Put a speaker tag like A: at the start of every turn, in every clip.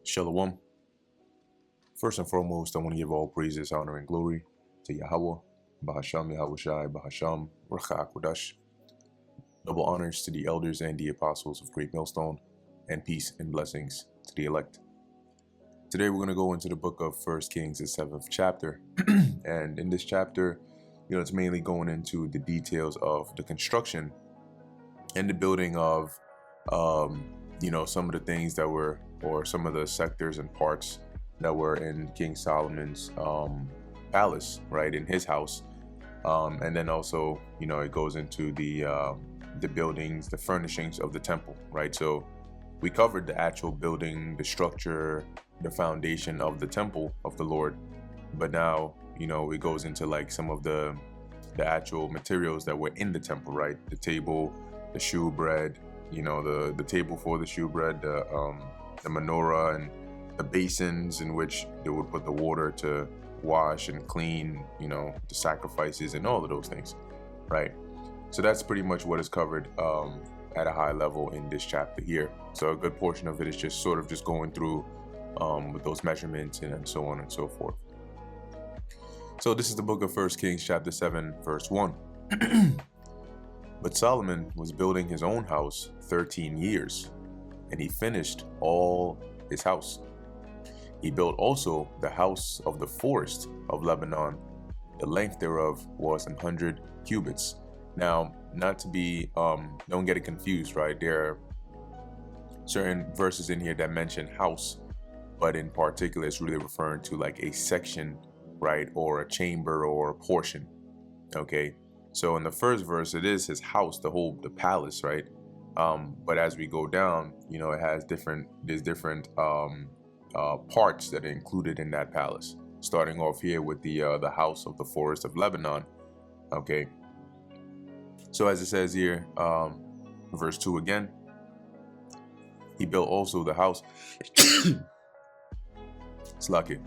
A: Shalom. First and foremost, I want to give all praises, honor, and glory to Yahweh, Bahasham Yahushai, Bahasham, Racha Kodash. Double honors to the elders and the apostles of Great Millstone, and peace and blessings to the elect. Today we're going to go into the book of 1 Kings, the 7th chapter. And in this chapter, it's mainly going into the details of the construction and the building of, some of the things that were, or some of the sectors and parts that were in King Solomon's palace, right, in his house. And then also, it goes into the buildings, the furnishings of the temple, right? So we covered the actual building, the structure, the foundation of the temple of the Lord. But now, it goes into like some of the actual materials that were in the temple, right? The table, the shewbread, the table for the shewbread, the menorah, and the basins in which they would put the water to wash and clean, the sacrifices and all of those things, right? So that's pretty much what is covered at a high level in this chapter here. So a good portion of it is just sort of just going through with those measurements and so on and so forth. So this is the book of 1 Kings chapter 7, verse 1. But Solomon was building his own house 13 years, and he finished all his house. He built also the house of the forest of Lebanon. The length thereof was 100 cubits. Now, not to be, don't get it confused, right? There are certain verses in here that mention house, but in particular, it's really referring to like a section, right? Or a chamber or a portion, okay? So in the first verse, it is his house, the palace, right? But as we go down, it has there's different parts that are included in that palace. Starting off here with the house of the forest of Lebanon, okay? So as it says here, verse 2 again, he built also the house, Slaki,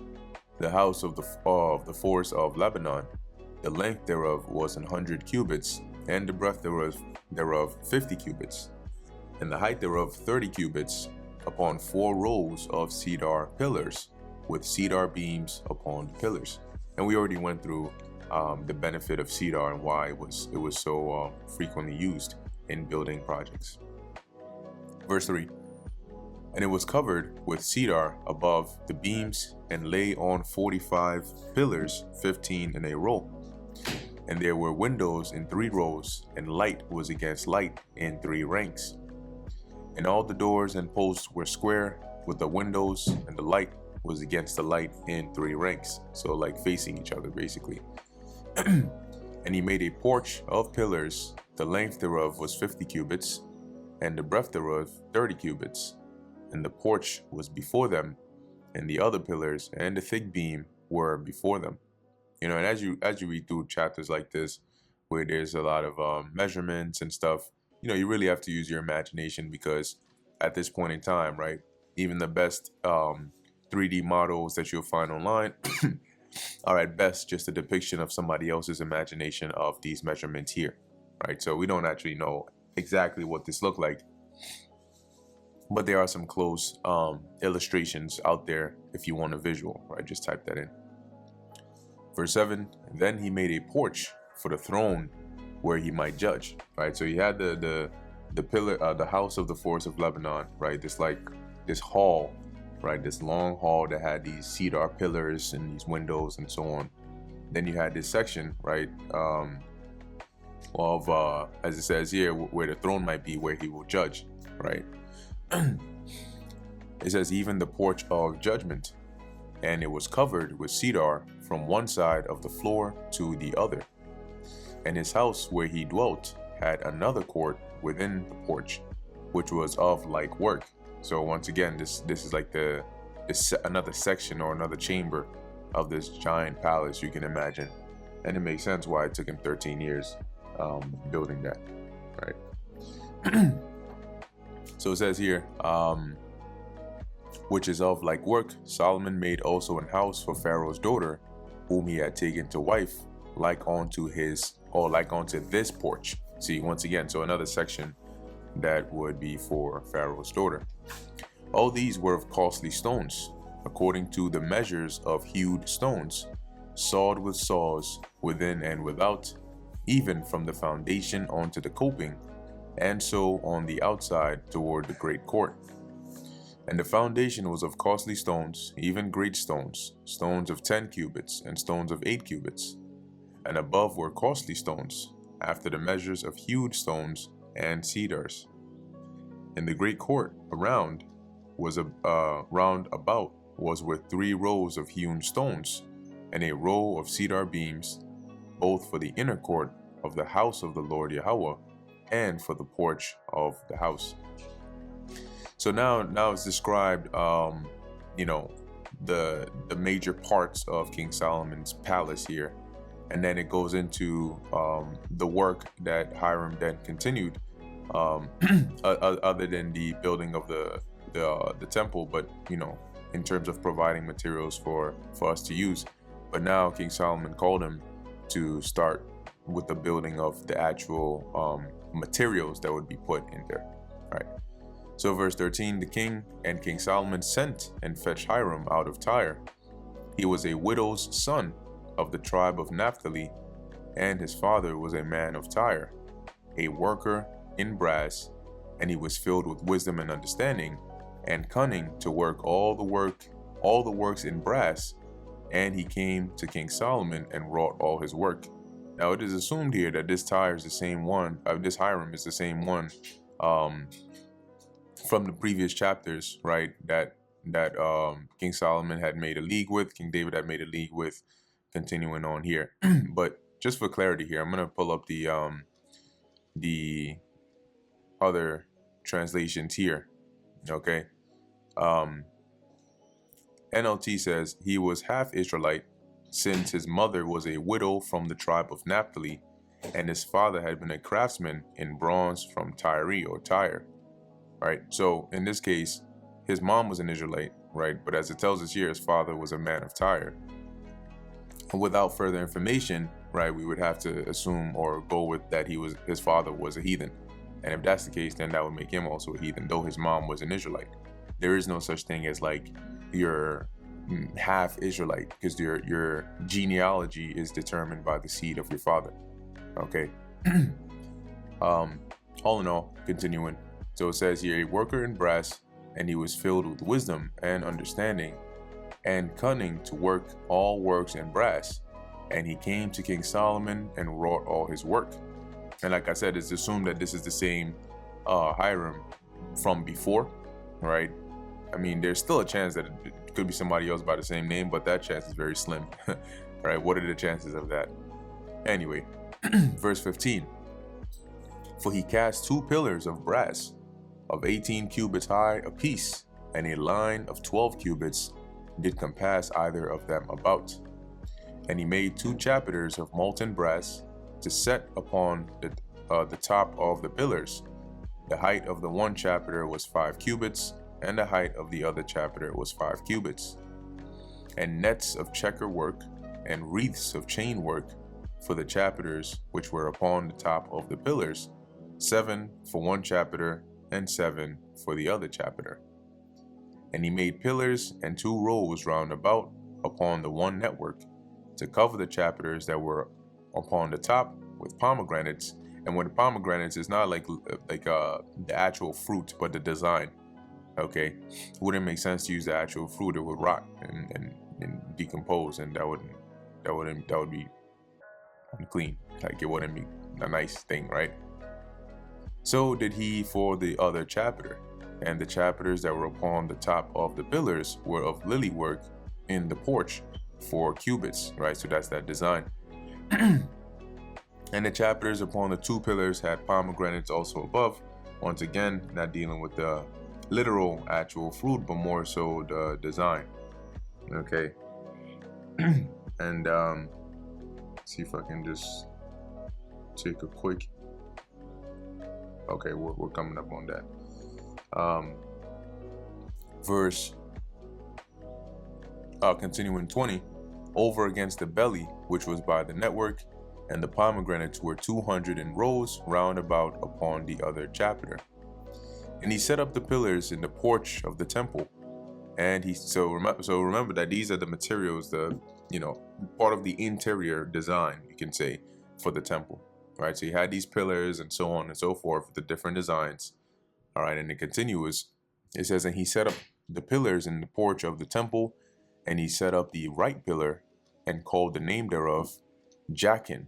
A: the house of the forest of Lebanon. The length thereof was 100 cubits, and the breadth thereof 50 cubits, and the height thereof 30 cubits, upon 4 rows of cedar pillars, with cedar beams upon the pillars. And we already went through the benefit of cedar and why it was so frequently used in building projects. Verse 3. And it was covered with cedar above the beams, and lay on 45 pillars, 15 in a row. And there were windows in 3 rows, and light was against light in 3 ranks. And all the doors and posts were square, with the windows, and the light was against the light in 3 ranks. So like facing each other, basically. And he made a porch of pillars. The length thereof was 50 cubits, and the breadth thereof 30 cubits. And the porch was before them, and the other pillars and the thick beam were before them. And as you read through chapters like this, where there's a lot of measurements and stuff, you really have to use your imagination, because at this point in time, right, even the best 3D models that you'll find online are at best just a depiction of somebody else's imagination of these measurements here, right? So we don't actually know exactly what this looked like, but there are some close illustrations out there if you want a visual, right? Just type that in. Verse 7, then he made a porch for the throne where he might judge, right? So he had the pillar, the house of the forest of Lebanon, right? This hall, right? This long hall that had these cedar pillars and these windows and so on. Then you had this section, right? Of, as it says here, where the throne might be, where he will judge, right? It says, even the porch of judgment, and it was covered with cedar from one side of the floor to the other. And his house where he dwelt had another court within the porch, which was of like work. So once again, this is like another section or another chamber of this giant palace you can imagine. And it makes sense why it took him 13 years building that, right? So it says here, which is of like work, Solomon made also an house for Pharaoh's daughter, whom he had taken to wife, like unto this porch. See, once again, so another section that would be for Pharaoh's daughter. All these were of costly stones, according to the measures of hewed stones, sawed with saws within and without, even from the foundation onto the coping, and so on the outside toward the great court. And the foundation was of costly stones, even great stones, stones of 10 cubits and stones of 8 cubits. And above were costly stones, after the measures of hewed stones and cedars. And the great court around was round about was with 3 rows of hewn stones, and a row of cedar beams, both for the inner court of the house of the Lord Yahweh, and for the porch of the house. So now it's described, the major parts of King Solomon's palace here, and then it goes into the work that Hiram then continued, other than the building of the temple, but in terms of providing materials for us to use. But now King Solomon called him to start with the building of the actual materials that would be put in there, right? So verse 13, the king and King Solomon sent and fetched Hiram out of Tyre. He was a widow's son of the tribe of Naphtali, and his father was a man of Tyre, a worker in brass, and he was filled with wisdom and understanding, and cunning to work all the works in brass. And he came to King Solomon and wrought all his work. Now it is assumed here that this Tyre is the same one, this Hiram is the same one from the previous chapters, right? That King Solomon had made a league with, King David had made a league with, continuing on here. But just for clarity here, I'm gonna pull up the other translations here. Okay. NLT says he was half Israelite, since his mother was a widow from the tribe of Naphtali, and his father had been a craftsman in bronze from Tyre or Tyre. Right. So in this case, his mom was an Israelite, right? But as it tells us here, his father was a man of Tyre. And without further information, right, we would have to assume or go with that his father was a heathen. And if that's the case, then that would make him also a heathen, though his mom was an Israelite. There is no such thing as like you're half Israelite, because your genealogy is determined by the seed of your father. Okay. All in all, continuing. So it says here, a worker in brass, and he was filled with wisdom and understanding, and cunning to work all works in brass. And he came to King Solomon and wrought all his work. And like I said, it's assumed that this is the same Hiram from before, right? I mean, there's still a chance that it could be somebody else by the same name, but that chance is very slim, right? What are the chances of that? Anyway, verse 15. For he cast 2 pillars of brass of 18 cubits high apiece, and a line of 12 cubits did compass either of them about. And he made 2 chapiters of molten brass to set upon the top of the pillars. The height of the one chapiter was 5 cubits, and the height of the other chapiter was 5 cubits. And nets of checker work and wreaths of chain work for the chapiters which were upon the top of the pillars, 7 for one chapiter, and 7 for the other chapiter. And he made pillars and 2 rows round about upon the one network, to cover the chapiters that were upon the top with pomegranates. And when the pomegranates is not like the actual fruit, but the design. Okay, it wouldn't make sense to use the actual fruit; it would rot and decompose, and that would be unclean. Like it wouldn't be a nice thing, right? So did he for the other chapiter, and the chapiters that were upon the top of the pillars were of lily work in the porch, 4 cubits, right? So that's that design. And the chapiters upon the 2 pillars had pomegranates also above. Once again, not dealing with the literal actual fruit, but more so the design. Okay. And see if I can just take a quick. Okay, we're coming up on that. Continuing 20, over against the belly, which was by the network, and the pomegranates were 200 in rows round about upon the other chapiter. And he set up the pillars in the porch of the temple. And remember that these are the materials, the part of the interior design, you can say, for the temple, right? So you had these pillars and so on and so forth, the different designs. All right, and it continues. It says, and he set up the pillars in the porch of the temple, and he set up the right pillar and called the name thereof Jachin.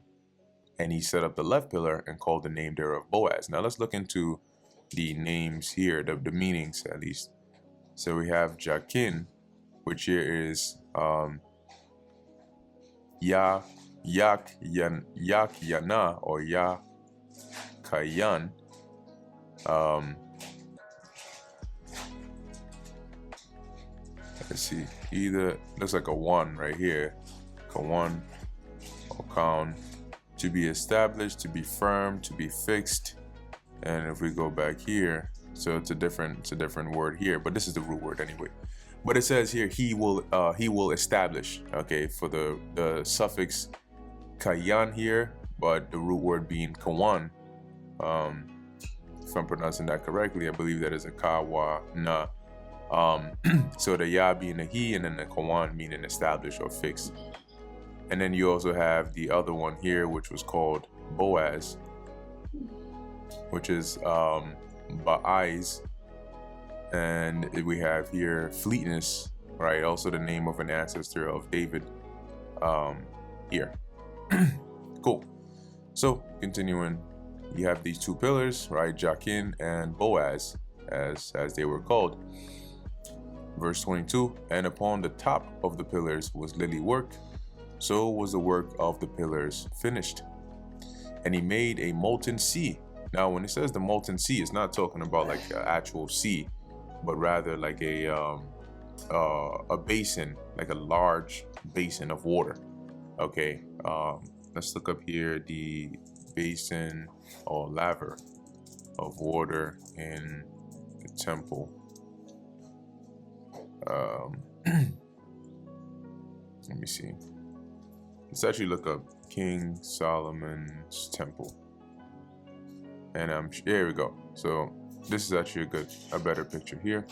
A: And he set up the left pillar and called the name thereof Boaz. Now let's look into the names here, the meanings at least. So we have Jachin, which here is Yakyana or Yakayan. Let's see, either looks like a one right here, Kawan or Kaun, to be established, to be firm, to be fixed. And if we go back here, so it's a different word here, but this is the root word anyway. But it says here he will establish, okay, for the suffix kayan here, but the root word being kawan. If I'm pronouncing that correctly, I believe that is a kawana. So the ya being a he, and then the kawan meaning established or fixed. And then you also have the other one here, which was called Boaz, which is Ba'iz. And we have here fleetness, right? Also the name of an ancestor of David here. Cool. So continuing, you have these two pillars, right? Jachin and Boaz, as they were called. Verse 22, and upon the top of the pillars was lily work, so was the work of the pillars finished. And he made a molten sea. Now when it says the molten sea, it's not talking about like an actual sea, but rather like a basin, like a large basin of water. Okay, let's look up here the basin or laver of water in the temple. Let me see. Let's actually look up King Solomon's temple. And here we go. So this is actually a better picture here.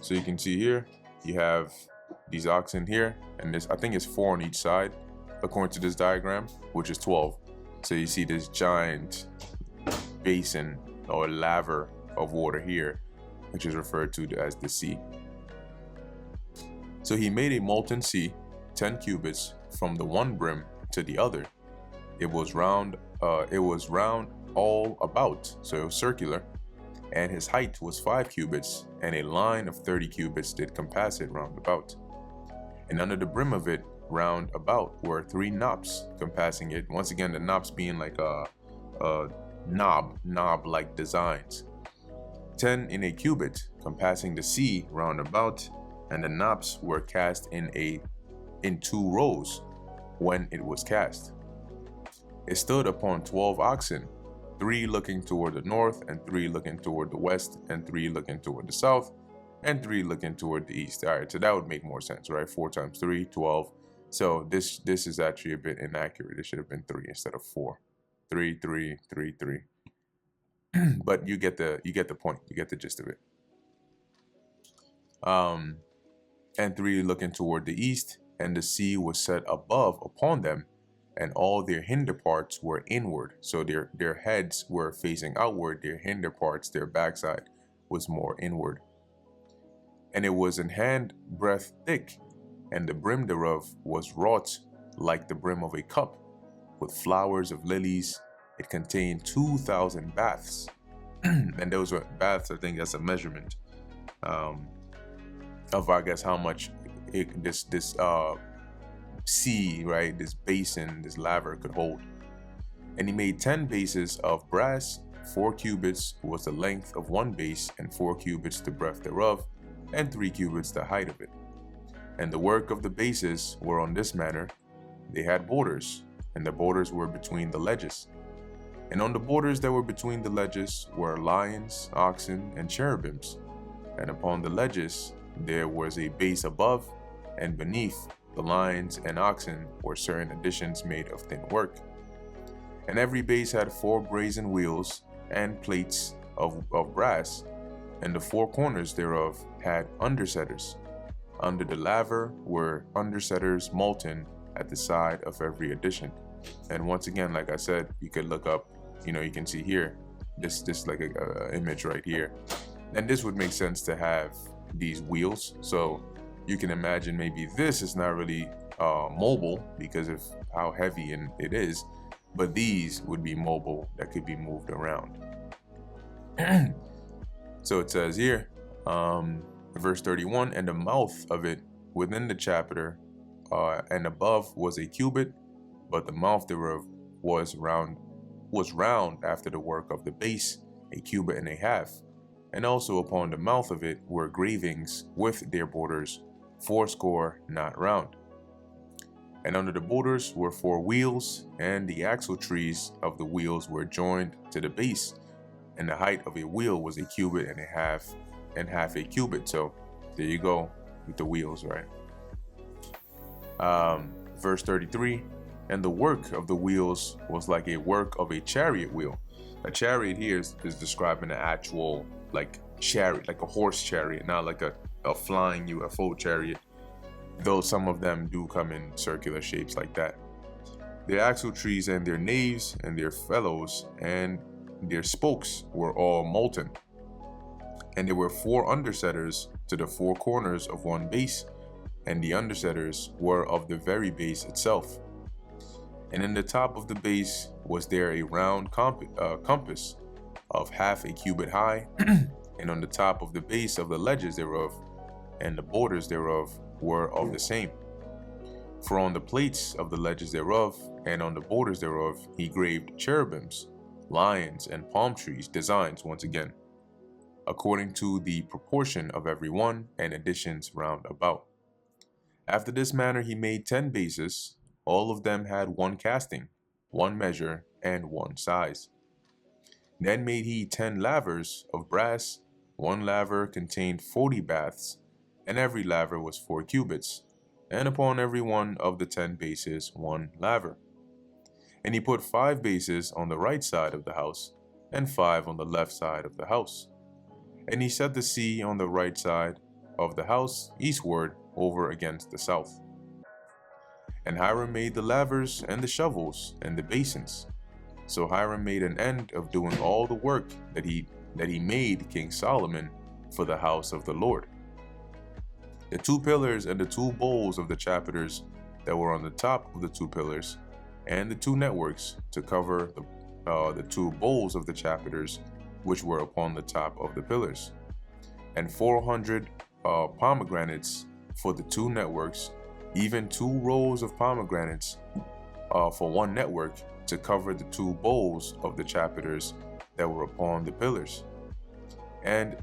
A: So you can see here, you have these oxen here, and this, I think it's 4 on each side, according to this diagram, which is 12. So you see this giant basin or laver of water here, which is referred to as the sea. So he made a molten sea, 10 cubits from the one brim to the other. It was round all about, so it was circular, and his height was 5 cubits, and a line of 30 cubits did compass it round about. And under the brim of it round about were 3 knops compassing it. Once again, the knops being like a knob-like designs. 10 in a cubit compassing the sea round about, and the knops were cast in 2 rows when it was cast. It stood upon 12 oxen, 3 looking toward the north, and 3 looking toward the west, and 3 looking toward the south, and 3 looking toward the east. All right, so that would make more sense, right? 4 times 3, 12. So this is actually a bit inaccurate. It should have been 3 instead of 4. 3, 3, 3, 3. But you get the point. You get the gist of it. And 3 looking toward the east, and the sea was set above upon them, and all their hinder parts were inward. So their heads were facing outward, their hinder parts, their backside, was more inward. And it was an hand breadth thick, and the brim thereof was wrought like the brim of a cup, with flowers of lilies. It contained 2,000 baths. And those were baths, I think that's a measurement of, I guess, how much this sea, right, this basin, this laver could hold. And he made 10 bases of brass. 4 cubits was the length of one base, and 4 cubits the breadth thereof, and 3 cubits the height of it. And the work of the bases were on this manner. They had borders, and the borders were between the ledges. And on the borders that were between the ledges were lions, oxen, and cherubims. And upon the ledges there was a base above, and beneath the lions and oxen were certain additions made of thin work. And every base had 4 brazen wheels and plates of brass, and the four corners thereof had undersetters. Under the laver were undersetters molten at the side of every addition. And once again, like I said, you could look up, you can see here, this like a image right here. And this would make sense to have these wheels. So you can imagine maybe this is not really mobile because of how heavy it is, but these would be mobile that could be moved around. So it says here, verse 31, and the mouth of it within the chapter and above was a cubit, but the mouth thereof was round after the work of the base, a cubit and a half. And also upon the mouth of it were gravings with their borders, fourscore not round. And under the borders were 4 wheels, and the axle trees of the wheels were joined to the base, and the height of a wheel was a cubit and half a cubit. So there you go with the wheels, right? Verse 33, and the work of the wheels was like a work of a chariot wheel. A chariot here is describing an actual like chariot, like a horse chariot, not like a flying UFO chariot, though some of them do come in circular shapes like that. Their axle trees and their naves and their felloes and their spokes were all molten. And there were 4 undersetters to the 4 corners of one base, and the undersetters were of the very base itself. And in the top of the base was there a round compass of half a cubit high, and on the top of the base of the ledges thereof and the borders thereof were of the same. For on the plates of the ledges thereof and on the borders thereof he graved cherubims, lions, and palm trees, designs once again, according to the proportion of every one, and additions round about. After this manner he made 10 bases, all of them had 1 casting, 1 measure, and 1 size. Then made he 10 lavers of brass, 1 laver contained 40 baths, and every laver was 4 cubits, and upon every one of the 10 bases 1 laver. And he put 5 bases on the right side of the house, and 5 on the left side of the house. And he set the sea on the right side of the house eastward over against the south. And Hiram made the lavers and the shovels and the basins. So Hiram made an end of doing all the work that he made King Solomon for the house of the Lord. The 2 pillars and the 2 bowls of the chapiters that were on the top of the 2 pillars, and the 2 networks to cover the 2 bowls of the chapiters which were upon the top of the pillars, and 400 pomegranates for the 2 networks, even 2 rows of pomegranates for 1 network to cover the 2 bowls of the chapiters that were upon the pillars, and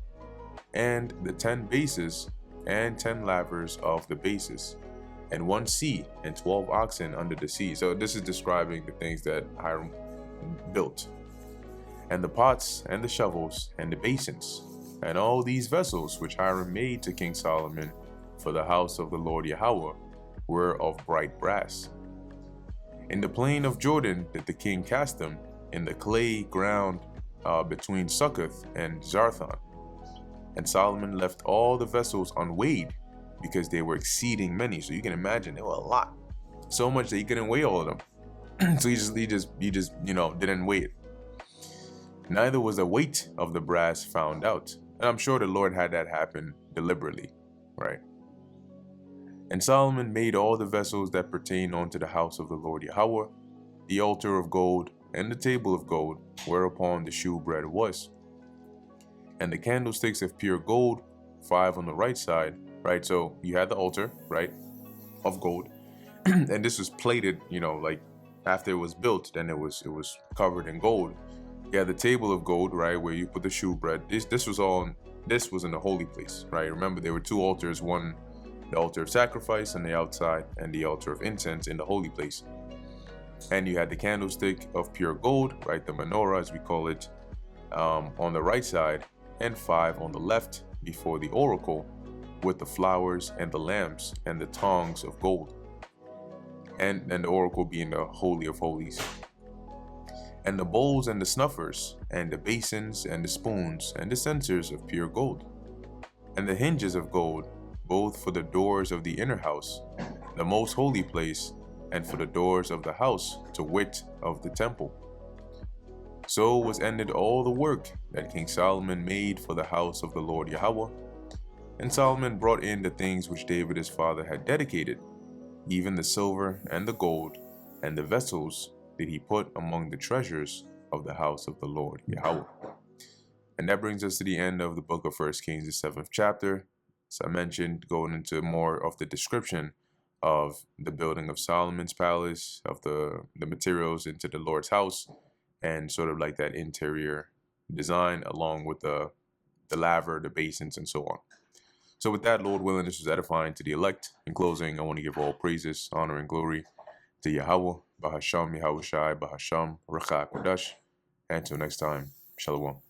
A: the 10 bases and 10 lavers of the bases, and 1 sea and 12 oxen under the sea. So this is describing the things that Hiram built, and the pots and the shovels and the basins, and all these vessels which Hiram made to King Solomon for the house of the Lord Yahweh were of bright brass. In the plain of Jordan did the king cast them, in the clay ground between Succoth and Zarthon. And Solomon left all the vessels unweighed, because they were exceeding many. So you can imagine there were a lot, so much that he couldn't weigh all of them. So he just didn't weigh it. Neither was the weight of the brass found out. And I'm sure the Lord had that happen deliberately, right? And Solomon made all the vessels that pertain unto the house of the Lord Yahweh, the altar of gold, and the table of gold, whereupon the shewbread was. And the candlesticks of pure gold, 5 on the right side, right? So you had the altar, right, of gold, and this was plated, like after it was built, then it was covered in gold. You had the table of gold, right, where you put the shewbread. This was in the holy place, right? Remember, there were 2 altars, one the altar of sacrifice on the outside, and the altar of incense in the holy place. And you had the candlestick of pure gold, right, the menorah as we call it, on the right side, and 5 on the left before the oracle, with the flowers and the lamps and the tongs of gold, and the oracle being the holy of holies. and the bowls and the snuffers, and the basins and the spoons, and the censers of pure gold, and the hinges of gold, both for the doors of the inner house, the most holy place, and for the doors of the house, to wit, of the temple. So was ended all the work that King Solomon made for the house of the Lord Yahweh. And Solomon brought in the things which David his father had dedicated, even the silver and the gold, and the vessels did he put among the treasures of the house of the Lord Yahweh. And that brings us to the end of the book of 1 Kings, the 7th chapter. As I mentioned, going into more of the description of the building of Solomon's palace, of the materials into the Lord's house, and sort of like that interior design along with the laver, the basins, and so on. So with that, Lord willing, this was edifying to the elect. In closing, I want to give all praises, honor, and glory to Yahweh, Bahasham, Yahushai, Bahasham, Ruach HaKodesh. And until next time, Shalom.